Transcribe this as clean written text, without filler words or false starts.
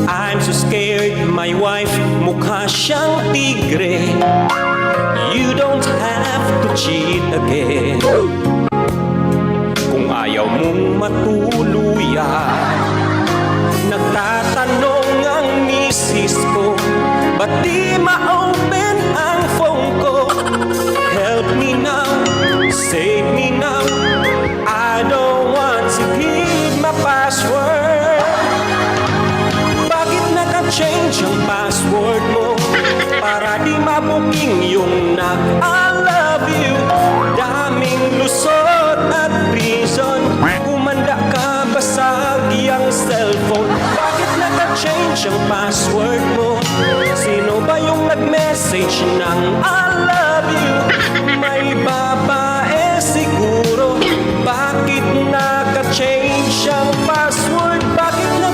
I'm so scared, my wife, mukha siyang tigre. You don't have to cheat again. Kung ayaw mong matuluyan, nagtatanong ang misis ko, ba't di ma-open ang phone ko? Help me now, save me now, I don't want to give my password. Bakit naka-change ang password mo? Para di mabuking yung I love you. Daming lusot at reason, kumanda ka basag yung cellphone. Bakit naka-change ang password mo? Sino ba yung nag-message ng I love you? May babae siguro.